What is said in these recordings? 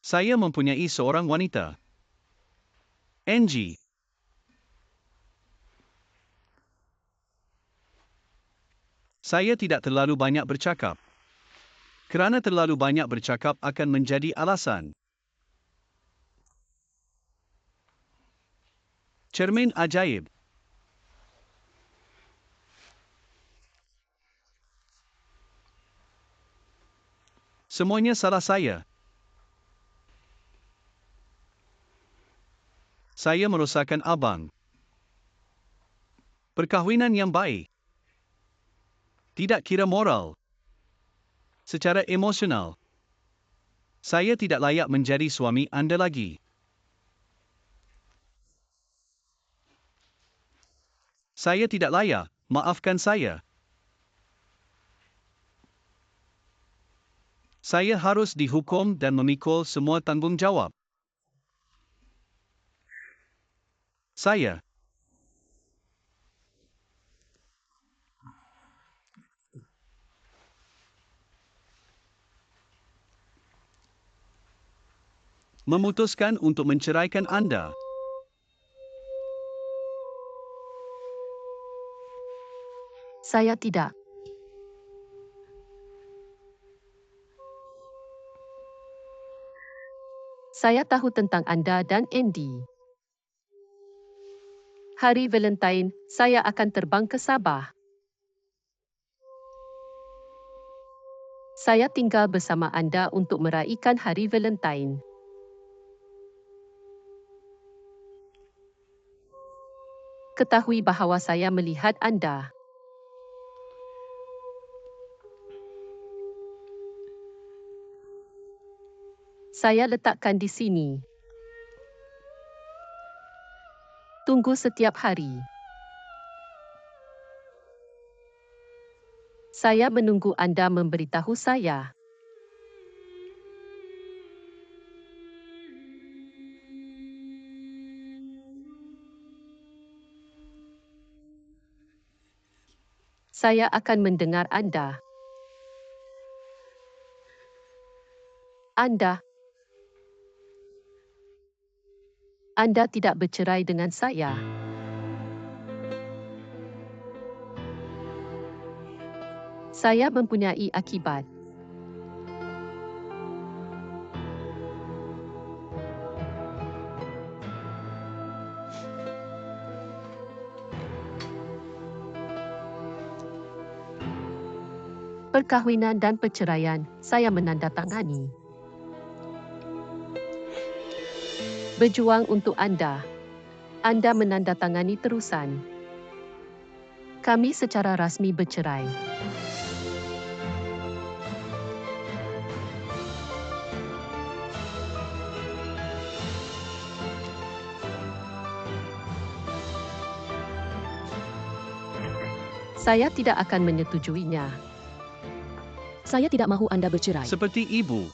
Saya mempunyai seorang wanita. Angie. Saya tidak terlalu banyak bercakap. Kerana terlalu banyak bercakap akan menjadi alasan. Cermin ajaib. Semuanya salah saya. Saya merosakkan abang. Perkahwinan yang baik. Tidak kira moral. Secara emosional. Saya tidak layak menjadi suami anda lagi. Saya tidak layak, maafkan saya. Saya harus dihukum dan memikul semua tanggungjawab. Saya. Memutuskan untuk menceraikan anda. Saya tidak. Saya tahu tentang anda dan Andy. Hari Valentine, saya akan terbang ke Sabah. Saya tinggal bersama anda untuk meraihkan Hari Valentine. Ketahui bahawa saya melihat anda. Saya letakkan di sini. Tunggu setiap hari. Saya menunggu anda memberitahu saya. Saya akan mendengar anda. Anda tidak bercerai dengan saya. Saya mempunyai akibat. Perkahwinan dan perceraian, saya menandatangani. Berjuang untuk anda. Anda menandatangani terusan. Kami secara rasmi bercerai. Saya tidak akan menyetujuinya. Saya tidak mahu Anda bercerai. Seperti ibu.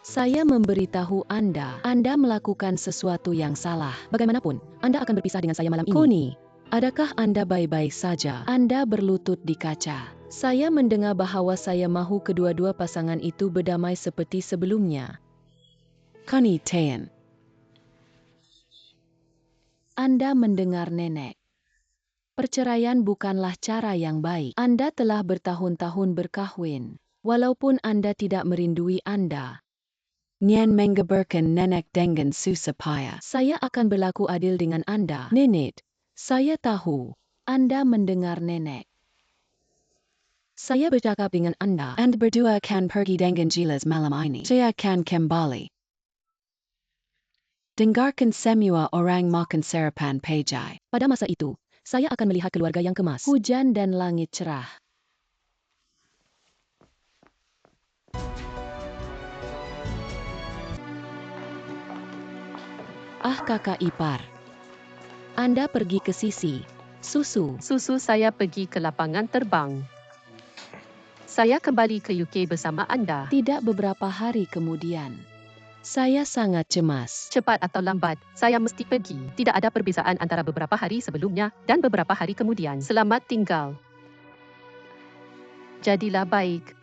Saya memberitahu Anda melakukan sesuatu yang salah. Bagaimanapun, Anda akan berpisah dengan saya malam ini. Connie, adakah Anda baik-baik saja? Anda berlutut di kaca. Saya mendengar bahawa saya mahu kedua-dua pasangan itu berdamai seperti sebelumnya. Connie Tayan. Anda mendengar nenek. Perceraian bukanlah cara yang baik. Anda telah bertahun-tahun berkahwin. Walaupun Anda tidak merindui Anda. Nyan mengabarkan nenek dengan susah payah. Saya akan berlaku adil dengan Anda. Nenek, saya tahu Anda mendengar nenek. Saya bercakap dengan Anda. Anda berdua akan pergi dengan jelas malam ini. Saya akan kembali. Dengarkan semua orang makan sarapan pejai. Pada masa itu, saya akan melihat keluarga yang kemas. Hujan dan langit cerah. Ah kakak ipar. Anda pergi ke sisi. Susu. Saya pergi ke lapangan terbang. Saya kembali ke UK bersama anda. Tidak beberapa hari kemudian. Saya sangat cemas. Cepat atau lambat, saya mesti pergi. Tidak ada perbezaan antara beberapa hari sebelumnya dan beberapa hari kemudian. Selamat tinggal. Jadilah baik.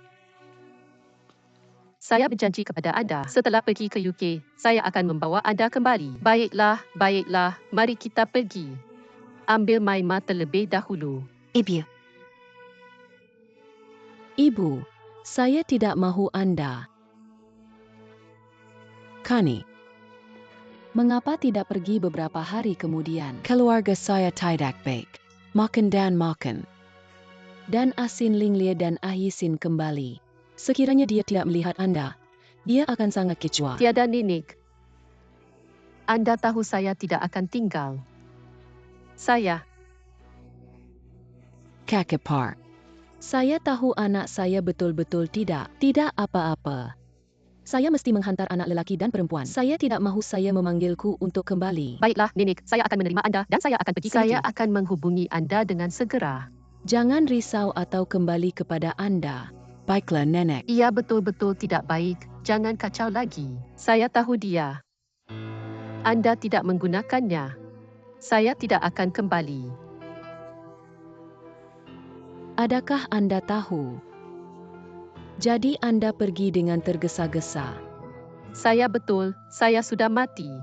Saya berjanji kepada anda, setelah pergi ke UK, saya akan membawa anda kembali. Baiklah, baiklah, mari kita pergi. Ambil Maima terlebih dahulu. Ibu, saya tidak mahu Anda. Kani, mengapa tidak pergi beberapa hari kemudian? Keluarga saya tidak baik. Makan dan makan. Dan Asin Linglie dan Ahisin kembali. Sekiranya dia tidak melihat Anda, dia akan sangat kecewa. Tiada Nenek. Anda tahu saya tidak akan tinggal. Saya, Kakepar. Saya tahu anak saya betul-betul tidak apa-apa. Saya mesti menghantar anak lelaki dan perempuan. Saya tidak mahu saya memanggilku untuk kembali. baiklah Nenek, saya akan menerima anda dan saya akan pergi ke Saya UK. Akan menghubungi anda dengan segera. Jangan risau atau kembali kepada Anda. Baiklah, Nenek. Ia betul-betul tidak baik, jangan kacau lagi. Saya tahu dia. Anda tidak menggunakannya. Saya tidak akan kembali. Adakah Anda tahu? Jadi Anda pergi dengan tergesa-gesa. Saya sudah mati.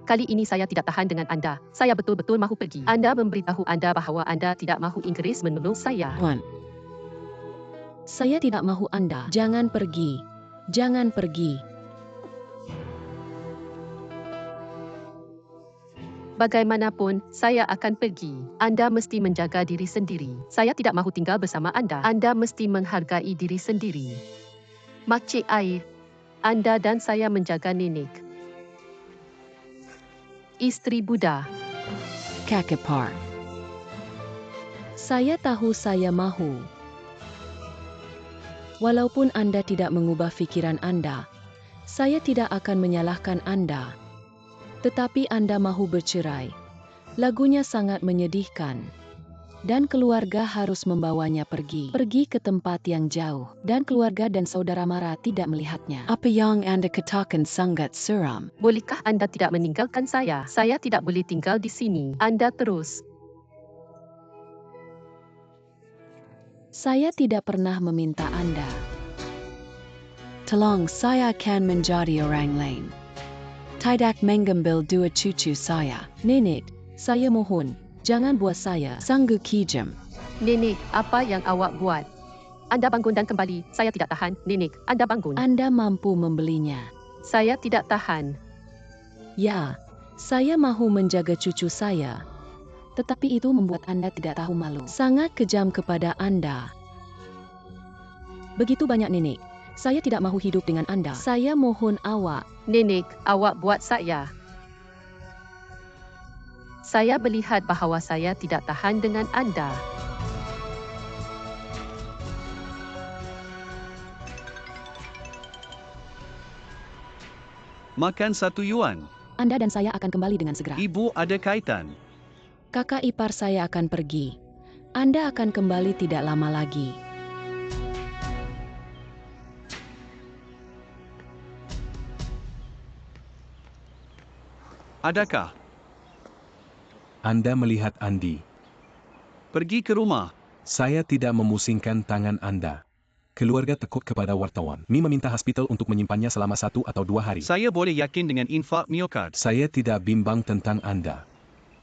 Kali ini saya tidak tahan dengan anda. Saya betul-betul mahu pergi. Anda memberitahu anda bahawa anda tidak mahu Inggeris menolong saya. Tuan, saya tidak mahu Anda. Jangan pergi. Jangan pergi. Bagaimanapun, saya akan pergi. Anda mesti menjaga diri sendiri. Saya tidak mahu tinggal bersama anda. Anda mesti menghargai diri sendiri. Makcik Air, anda dan saya menjaga Nenek. Isteri Buddha. Kakepar. Saya tahu saya mahu. Walaupun Anda tidak mengubah fikiran Anda, saya tidak akan menyalahkan Anda. Tetapi Anda mahu bercerai. Lagunya sangat menyedihkan. Dan keluarga harus membawanya pergi ke tempat yang jauh. Dan keluarga dan saudara mara tidak melihatnya. Apa yang Anda katakan sangat seram. Bolehkah anda tidak meninggalkan saya? Saya tidak boleh tinggal di sini. Anda terus. Saya tidak pernah meminta Anda. Tolong saya akan menjadi orang lain. Tidak mengambil dua cucu saya. Nenek, saya mohon, jangan buat saya sanggup kejam. Nenek, apa yang awak buat? Anda bangun dan kembali. Saya tidak tahan. Nenek, anda bangun. Anda mampu membelinya. Saya tidak tahan. Ya, saya mahu menjaga cucu saya. Tetapi itu membuat Anda tidak tahu malu. Sangat kejam kepada Anda. Begitu banyak Nenek. Saya tidak mahu hidup dengan Anda. Saya mohon awak. Nenek, awak buat saya. Saya melihat bahawa saya tidak tahan dengan anda. Makan 1 yuan. Anda dan saya akan kembali dengan segera. Ibu ada kaitan. Kakak ipar saya akan pergi. Anda akan kembali tidak lama lagi. Adakah? Anda melihat Andi. Pergi ke rumah. Saya tidak memusingkan tangan Anda. Keluarga takut kepada wartawan. Mi meminta hospital untuk menyimpannya selama 1 atau 2 hari. Saya boleh yakin dengan infak miokard. Saya tidak bimbang tentang Anda.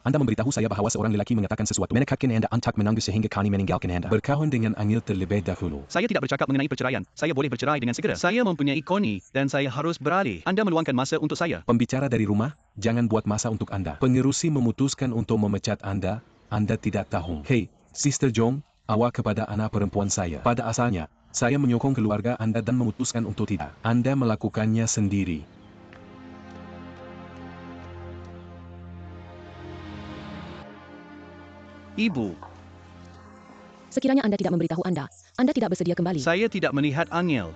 Anda memberitahu saya bahawa seorang lelaki mengatakan sesuatu. Menekatkan Anda untuk menangis sehingga kami meninggalkan Anda. Berkawan dengan Angil terlebih dahulu. Saya tidak bercakap mengenai perceraian. Saya boleh bercerai dengan segera. Saya mempunyai koni dan saya harus beralih. Anda meluangkan masa untuk saya. Pembicara dari rumah, jangan buat masa untuk Anda. Pengerusi memutuskan untuk memecat Anda. Anda tidak tahu. Hei, Sister Jong, awak kepada anak perempuan saya. Pada asalnya, saya menyokong keluarga Anda dan memutuskan untuk tidak. Anda melakukannya sendiri. Ibu, Sekiranya Anda tidak memberitahu Anda tidak bersedia kembali. saya tidak melihat Angel.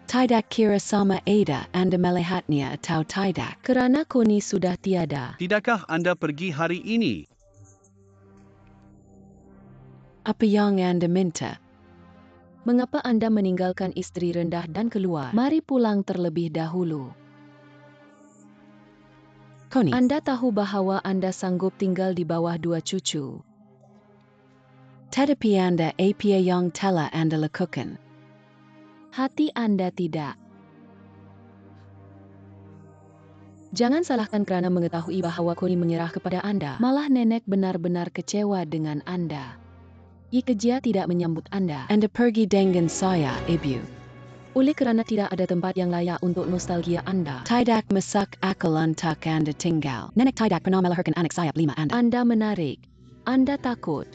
Tidak kira sama Ada Anda melihatnya atau tidak. Kerana koni sudah tiada. Tidakkah Anda pergi hari ini? Apa yang Anda minta? Mengapa Anda meninggalkan istri rendah dan keluar? Mari pulang terlebih dahulu. Koni, Anda tahu bahawa Anda sanggup tinggal di bawah 2 cucu. Tetapi Anda apa yang telah Anda lakukan. Hati Anda tidak. Jangan salahkan kerana mengetahui bahawa Connie menyerah kepada Anda. Malah nenek benar-benar kecewa dengan Anda. Kerja tidak menyambut Anda. Anda pergi dengan saya, Ibu. Oleh kerana tidak ada tempat yang layak untuk nostalgia Anda. Tidak masak akal untuk Anda tinggal. Nenek tidak pernah melahirkan anak sayap 5 Anda. Anda menarik. Anda takut.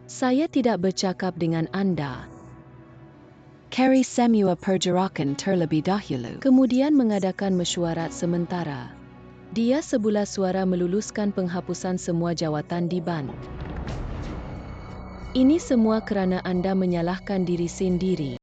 Saya tidak bercakap dengan Anda. Carrie semua pergerakan terlebih dahulu. Kemudian mengadakan mesyuarat sementara. Dia sebulah suara meluluskan penghapusan semua jawatan di bank. Ini semua kerana Anda menyalahkan diri sendiri.